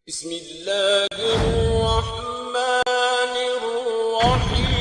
بسم اللہ الرحمن الرحیم۔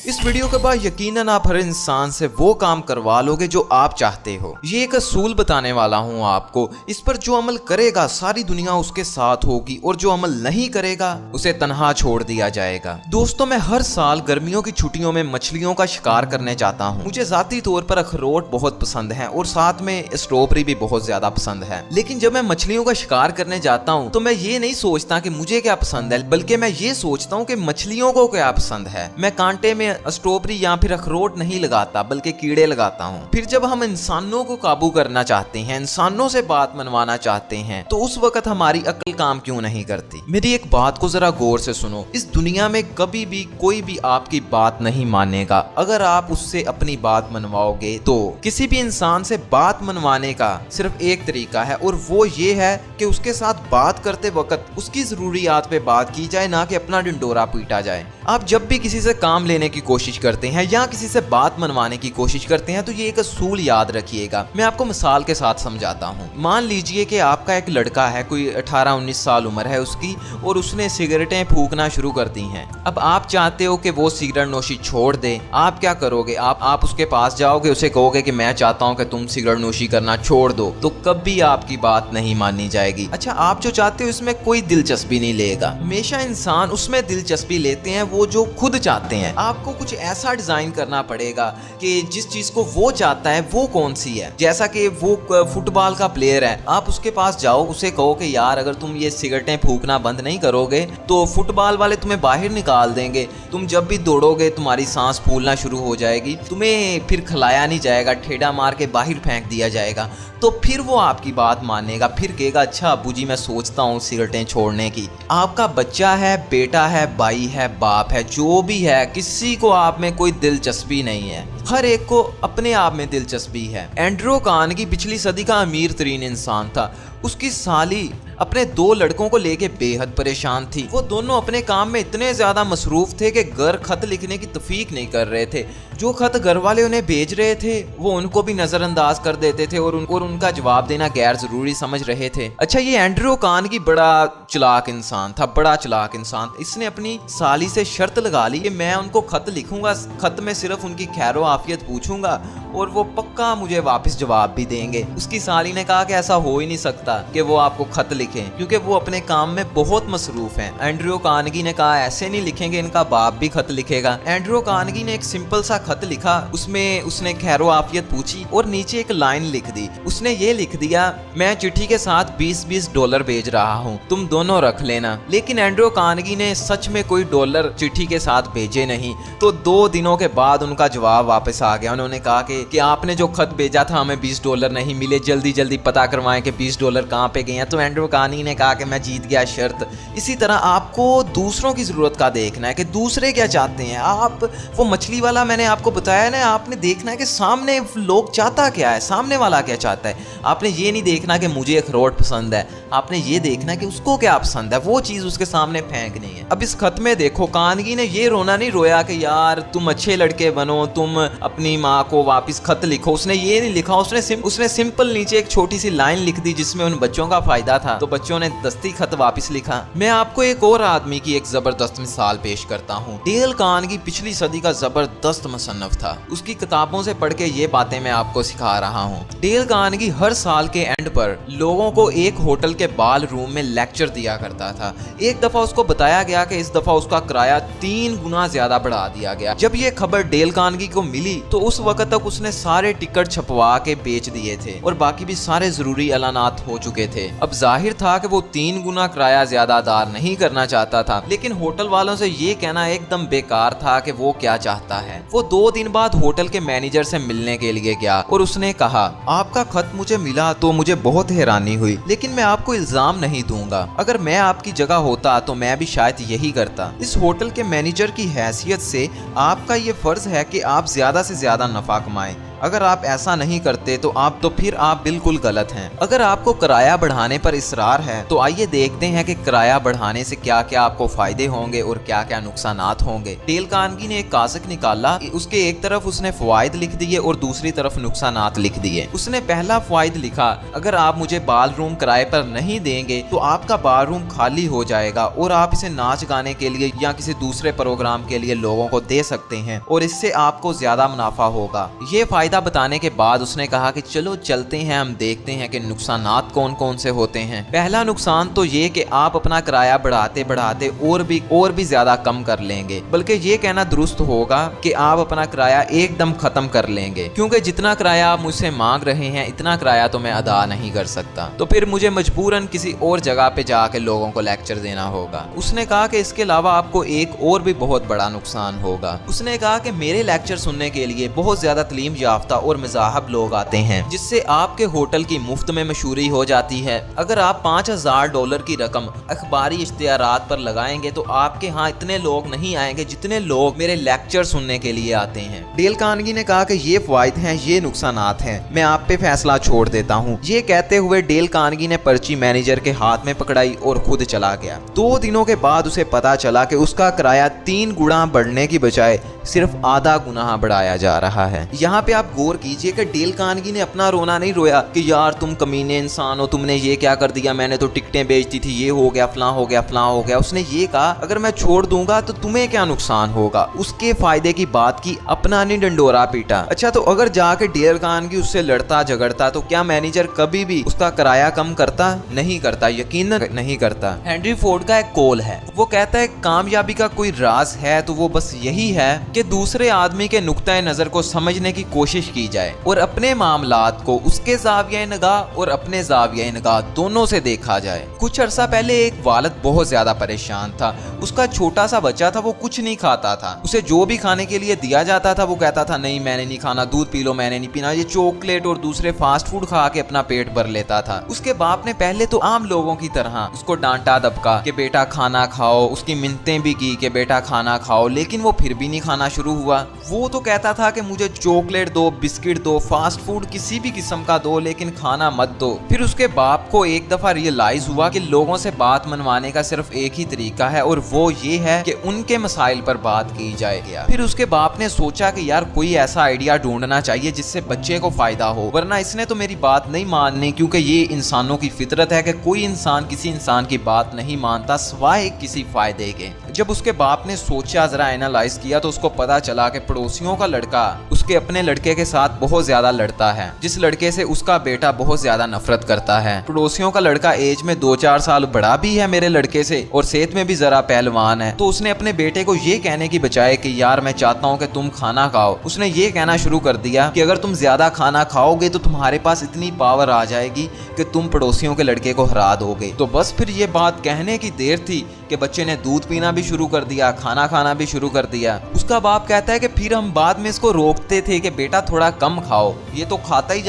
اس ویڈیو کے بعد یقیناً آپ ہر انسان سے وہ کام کروا لو گے جو آپ چاہتے ہو۔ یہ ایک اصول بتانے والا ہوں آپ کو، اس پر جو عمل کرے گا ساری دنیا اس کے ساتھ ہوگی، اور جو عمل نہیں کرے گا اسے تنہا چھوڑ دیا جائے گا۔ دوستوں، میں ہر سال گرمیوں کی چھٹیوں میں مچھلیوں کا شکار کرنے جاتا ہوں۔ مجھے ذاتی طور پر اخروٹ بہت پسند ہیں اور ساتھ میں اسٹرابری بھی بہت زیادہ پسند ہے، لیکن جب میں مچھلیوں کا شکار کرنے جاتا ہوں تو میں یہ نہیں سوچتا کہ مجھے کیا پسند ہے، بلکہ میں یہ سوچتا ہوں کہ مچھلیوں کو کیا پسند ہے۔ میں کانٹے میں اسٹرابری یا پھر اخروٹ نہیں لگاتا، بلکہ کیڑے لگاتا ہوں۔ پھر جب ہم انسانوں کو قابو کرنا چاہتے ہیں، انسانوں سے بات منوانا چاہتے ہیں، تو اس وقت ہماری عقل کام کیوں نہیں کرتی؟ میری ایک بات کو ذرا غور سے سنو، اس دنیا میں کبھی بھی کوئی بھی آپ کی بات نہیں مانے گا اگر آپ اس سے اپنی بات منواؤ گے تو۔ کسی بھی انسان سے بات منوانے کا صرف ایک طریقہ ہے، اور وہ یہ ہے کہ اس کے ساتھ بات کرتے وقت اس کی ضروریات پہ بات کی جائے، نہ کہ اپنا ڈنڈورا پیٹا جائے۔ آپ جب بھی کسی سے کام لینے کی کوشش کرتے ہیں یا کسی سے بات منوانے کی کوشش کرتے ہیں تو یہ ایک اصول یاد رکھیے گا۔ میں آپ کو مثال کے ساتھ سمجھاتا ہوں۔ مان لیجئے کہ آپ کا ایک لڑکا ہے، کوئی 18-19 سال عمر ہے اس کی، اور اس نے سگریٹیں پھونکنا شروع کر دی ہیں۔ اب آپ چاہتے ہو کہ وہ سگریٹ نوشی چھوڑ دے، آپ کیا کرو گے؟ آپ اس کے پاس جاؤ گے، اسے کہو گے کہ میں چاہتا ہوں کہ تم سگریٹ نوشی کرنا چھوڑ دو، تو کبھی آپ کی بات نہیں مانی جائے گی۔ اچھا، آپ جو چاہتے ہو اس میں کوئی دلچسپی نہیں لے گا۔ ہمیشہ انسان اس میں دلچسپی لیتے ہیں وہ جو خود چاہتے ہیں۔ آپ کو کچھ ایسا ڈیزائن کرنا پڑے گا کہ جس چیز کو وہ چاہتا ہے وہ کون سی ہے۔ جیسا کہ وہ فٹ بال کا پلیئر ہے، آپ اس کے پاس جاؤ، اسے کہو کہ یار اگر تم یہ سگریٹیں پھونکنا بند نہیں کرو گے تو فٹ بال والے تمہیں باہر نکال دیں گے، تم جب بھی دوڑو گے تمہاری سانس پھولنا شروع ہو جائے گی، تمہیں پھر کھلایا نہیں جائے گا، ٹھیڈا مار کے باہر پھینک دیا جائے گا۔ تو پھر وہ آپ کی بات مانے گا، پھر کہے گا اچھا ابو جی میں سوچتا ہوں سگریٹیں چھوڑنے کی۔ آپ کا بچہ ہے، بیٹا ہے، بھائی ہے، باپ ہے، جو بھی ہے، کسی کو آپ میں کوئی دلچسپی نہیں ہے، ہر ایک کو اپنے آپ میں دلچسپی ہے۔ اینڈریو کارنگی پچھلی صدی کا امیر ترین انسان تھا۔ اس کی سالی اپنے 2 لڑکوں کو لے کے بے حد پریشان تھی۔ وہ دونوں اپنے کام میں اتنے زیادہ مصروف تھے کہ گھر خط لکھنے کی توفیق نہیں کر رہے تھے۔ جو خط گھر والے انہیں بھیج رہے تھے وہ ان کو بھی نظر انداز کر دیتے تھے اور ان کا جواب دینا غیر ضروری سمجھ رہے تھے۔ اچھا، یہ اینڈریو کارنگی بڑا چلاک انسان تھا، بڑا چلاک انسان۔ اس نے اپنی سالی سے شرط لگا لی کہ میں ان کو خط لکھوں گا، خط میں صرف ان کی خیر و عافیت پوچھوں گا اور وہ پکا مجھے واپس جواب بھی دیں گے۔ اس کی سالی نے کہا کہ ایسا ہو ہی نہیں سکتا کہ وہ آپ کو خط لکھیں، کیونکہ وہ اپنے کام میں بہت مصروف ہیں۔ اینڈریو کارنگی نے کہا ایسے نہیں لکھیں گے، ان کا باپ بھی خط لکھے گا۔ اینڈریو کارنگی نے ایک سمپل سا خط لکھا، اس میں اس نے خیر و عافیت پوچھی اور نیچے ایک لائن لکھ دی۔ اس نے یہ لکھ دیا میں چٹھی کے ساتھ $20 بھیج رہا ہوں، تم دونوں رکھ لینا۔ لیکن اینڈریو کارنگی نے سچ میں کوئی ڈالر چٹھی کے ساتھ بھیجے نہیں، تو 2 دنوں کے بعد ان کا جواب واپس آ گیا۔ انہوں نے کہا کہ آپ نے جو خط بھیجا تھا ہمیں $20 نہیں ملے، جلدی جلدی پتہ کروائیں کہ $20 کہاں پہ گئے ہیں۔ تو اینڈریو کارنگی نے کہا کہ میں جیت گیا شرط۔ اسی طرح آپ کو دوسروں کی ضرورت کا دیکھنا ہے کہ دوسرے کیا چاہتے ہیں۔ آپ وہ مچھلی والا میں نے آپ کو بتایا نا، آپ نے دیکھنا ہے کہ سامنے لوگ چاہتا کیا ہے، سامنے والا کیا چاہتا ہے۔ آپ نے یہ نہیں دیکھنا کہ مجھے اخروٹ پسند ہے، آپ نے یہ دیکھنا ہے کہ اس کو کیا پسند ہے، وہ چیز اس کے سامنے پھینکنی ہے۔ اب اس خط میں دیکھو، کارنگی نے یہ رونا نہیں رویا کہ یار تم اچھے لڑکے بنو، تم اپنی ماں کو واپس خط لکھو، اس نے یہ نہیں لکھا۔ اس نے سمپل نیچے ایک چھوٹی سی لائن لکھ دی جس میں ان بچوں کا فائدہ تھا، تو بچوں نے دستی خط واپس لکھا۔ میں آپ کو ایک اور آدمی کی ایک زبردست مثال پیش کرتا ہوں۔ ڈیل کارنگی پچھلی صدی کا زبردست مصنف تھا۔ اس کی کتابوں سے پڑھ کے یہ باتیں میں آپ کو سکھا رہا ہوں۔ ڈیل کارنگی ہر سال کے اینڈ پر لوگوں کو ایک ہوٹل کے بال روم میں لیکچر دیا کرتا تھا۔ ایک دفعہ اس کو بتایا گیا کہ اس دفعہ اس کا کرایہ 3 گنا زیادہ بڑھا دیا گیا۔ جب یہ خبر ڈیل کارنگی کو ملی تو اس وقت تک اس نے سارے ٹکٹ چھپوا کے بیچ دیے تھے اور باقی بھی سارے ضروری اعلانات ہو چکے تھے۔ اب ظاہر تھا کہ وہ 3 گنا کرایہ زیادہ ادا نہیں کرنا چاہتا تھا، لیکن ہوٹل والوں سے یہ کہنا ایک دم بیکار تھا کہ وہ کیا چاہتا ہے۔ وہ 2 دن بعد ہوٹل کے مینیجر سے ملنے کے لیے گیا اور اس نے کہا آپ کا خط مجھے ملا تو مجھے بہت حیرانی ہوئی، لیکن میں آپ کو الزام نہیں دوں گا، اگر میں آپ کی جگہ ہوتا تو میں بھی شاید یہی کرتا۔ اس ہوٹل کے مینیجر کی حیثیت سے آپ کا یہ فرض ہے کہ آپ زیادہ سے زیادہ نفع کمائیں۔ अगर आप ऐसा नहीं करते तो फिर आप बिल्कुल गलत हैं। अगर आपको किराया बढ़ाने पर इसरार है तो आइए देखते हैं कि किराया बढ़ाने से क्या क्या आपको फायदे होंगे और क्या क्या नुकसानात होंगे। डेल कार्नेगी ने एक कागज निकाला, उसके एक तरफ उसने फवायद लिख दिए और दूसरी तरफ नुकसानात लिख दिए। उसने पहला फवायद लिखा, अगर आप मुझे बाल रूम किराए पर नहीं देंगे तो आपका बाल रूम खाली हो जाएगा और आप इसे नाच गाने के लिए या किसी दूसरे प्रोग्राम के लिए लोगों को दे सकते हैं और इससे आपको ज्यादा मुनाफा होगा। ये फायदा बताने के बाद उसने कहा कि चलो चलते हैं, हम देखते हैं कि नुकसानात कौन कौन से होते हैं। पहला नुकसान तो ये कि आप अपना किराया बढ़ाते बढ़ाते और भी ज्यादा कम कर लेंगे, बल्कि ये कहना दुरुस्त होगा कि आप अपना किराया एकदम खत्म कर लेंगे, क्योंकि जितना किराया आप मुझसे मांग रहे हैं इतना किराया तो मैं अदा नहीं कर सकता, तो फिर मुझे मजबूरन किसी और जगह पे जाके लोगों को लेक्चर देना होगा। उसने कहा कि इसके अलावा आपको एक और भी बहुत बड़ा नुकसान होगा। उसने कहा कि मेरे लेक्चर सुनने के लिए बहुत ज्यादा तालीम याफ्ता और मज़ाहब लोग आते हैं, जिससे आपके होटल की मुफ्त में मशहूरी हो जाती है। अगर आप $5000 की रकम अखबारी इश्तिहारात पर लगाएंगे तो आपके यहाँ इतने लोग नहीं आएंगे जितने लोग मेरे लेक्चर सुनने के लिए आते हैं। डेल कार्नेगी ने कहा कि ये फायदे हैं, ये नुकसानात हैं, मैं आप पे फैसला छोड़ देता हूँ। ये कहते हुए डेल कार्नेगी ने पर्ची मैनेजर के हाथ में पकड़ाई और खुद चला गया। 2 दिनों के बाद उसे पता चला कि उसका किराया 3 गुना बढ़ने की बजाय सिर्फ आधा गुना बढ़ाया जा रहा है। यहाँ पे आप गौर कीजिए कि डेल कार्नेगी ने अपना रोना नहीं रोया कि यार तुम कमीने इंसान हो, तुमने ये क्या कर दिया, मैंने तो टिकटें बेचती थी, ये हो गया, फलां हो गया, फलां हो गया। उसने ये कहा अगर मैं छोड़ दूंगा तो तुम्हें क्या नुकसान होगा। उसके फायदे की बात की, अपना नहीं डंडोरा पीटा। अच्छा, तो अगर जाके डेल कार्नेगी उससे लड़ता झगड़ता तो क्या मैनेजर कभी भी उसका किराया कम करता? नहीं करता, यकीनन नहीं करता। हेनरी फोर्ड का एक कॉल है, वो कहता है कामयाबी का कोई राज है तो वो बस यही है कि दूसरे आदमी के नुक्ता नजर को समझने की कोशिश की जाए और अपने मामलात को उसके ज़ाविया निगाह और अपने ज़ाविया निगाह दोनों से देखा जाए। कुछ अरसा पहले एक वालिद बहुत ज्यादा परेशान था। उसका छोटा सा बच्चा था, वो कुछ नहीं खाता था। उसे जो भी खाने के लिए दिया जाता था वो कहता था नहीं मैंने नहीं खाना, दूध पी लो, मैंने नहीं पीना। ये चॉकलेट और दूसरे फास्ट फूड खा के अपना पेट भर लेता था। उसके बाप ने पहले तो आम लोगों की तरह उसको डांटा दबका कि बेटा खाना खाओ, उसकी मिन्नतें भी की कि बेटा खाना खाओ, लेकिन वो फिर भी नहीं खाना शुरू हुआ। वो तो कहता था कि मुझे चॉकलेट दो, बिस्किट दो, फास्ट फूड किसी भी किस्म का दो, लेकिन खाना मत दो। फिर उसके बाप को एक दफा रियलाइज हुआ कि लोगों से बात मनवाने का सिर्फ एक ही तरीका है और वो ये है कि उनके मसाइल पर बात की जाए। फिर उसके बाप ने सोचा कि यार कोई ऐसा आइडिया ढूंढना चाहिए जिससे बच्चे को फायदा हो, वरना इसने तो मेरी बात नहीं माननी, क्योंकि ये इंसानों की फितरत है कि कोई इंसान किसी इंसान की बात नहीं मानता सिवाय किसी फायदे के। जब उसके बाप ने सोचा, जरा एनालाइज किया, तो उसको पता चला कि पड़ोसियों का लड़का उसके अपने लड़के के साथ बहुत ज्यादा लड़ता है, जिस लड़के से उसका बेटा बहुत ज्यादा नफरत करता है। पड़ोसियों का लड़का एज में 2-4 साल बड़ा भी है मेरे लड़के से और सेहत में भी जरा पहलवान है। तो उसने अपने बेटे को ये कहने की बजाय कि यार मैं चाहता हूँ कि तुम खाना खाओ, उसने ये कहना शुरू कर दिया कि अगर तुम ज्यादा खाना खाओगे तो तुम्हारे पास इतनी पावर आ जाएगी कि तुम पड़ोसियों के लड़के को हरा दोगे। तो बस फिर ये बात कहने की देर थी कि बच्चे ने दूध पीना भी शुरू कर दिया, खाना खाना भी शुरू कर दिया। उसका बाप कहता है कि फिर हम बाद में इसको रोकते थे कि बेटा थोड़ा कम खाओ, ये तो खाता ही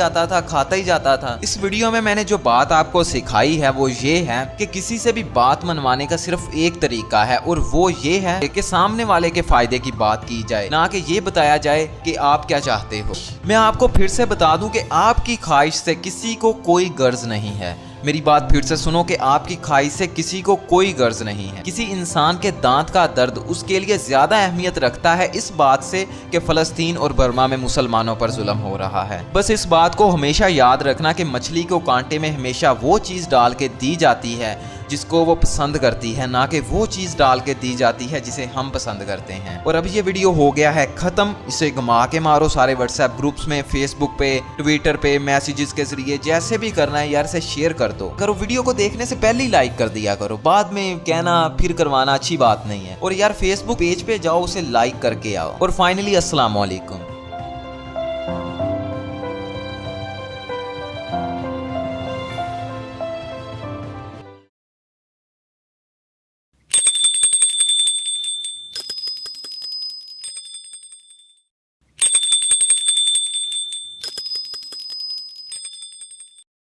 जाता था। इस वीडियो में मैंने जो बात आपको सिखाई है वो ये है कि किसी से भी बात मनवाने का सिर्फ एक तरीका है और वो ये है कि सामने वाले के फायदे की बात की जाए, ना कि ये बताया जाए कि आप क्या चाहते हो। मैं आपको फिर से बता दूं कि आपकी ख्वाहिश से किसी को कोई गर्ज नहीं है। मेरी बात फिर से सुनो कि आपकी ख्वाहिश से किसी को कोई गर्ज नहीं है। किसी इंसान के दांत का दर्द उसके लिए ज्यादा अहमियत रखता है इस बात से कि फलस्तीन और बर्मा में मुसलमानों पर जुल्म हो रहा है। बस इस बात को हमेशा याद रखना कि मछली को कांटे में हमेशा वो चीज डाल के दी जाती है जिसको वो पसंद करती है, ना कि वो चीज डाल के दी जाती है जिसे हम पसंद करते हैं। और अब ये वीडियो हो गया है खत्म, इसे घुमा के मारो सारे व्हाट्सएप ग्रुप्स में, फेसबुक पे, ट्विटर पे, मैसेजेस के जरिए, जैसे भी करना है यार, से शेयर कर दो। करो, वीडियो को देखने से पहले ही लाइक कर दिया करो, बाद में कहना फिर करवाना अच्छी बात नहीं है। और यार फेसबुक पेज पे जाओ, उसे लाइक करके आओ। और फाइनली अस्सलाम वालेकुम।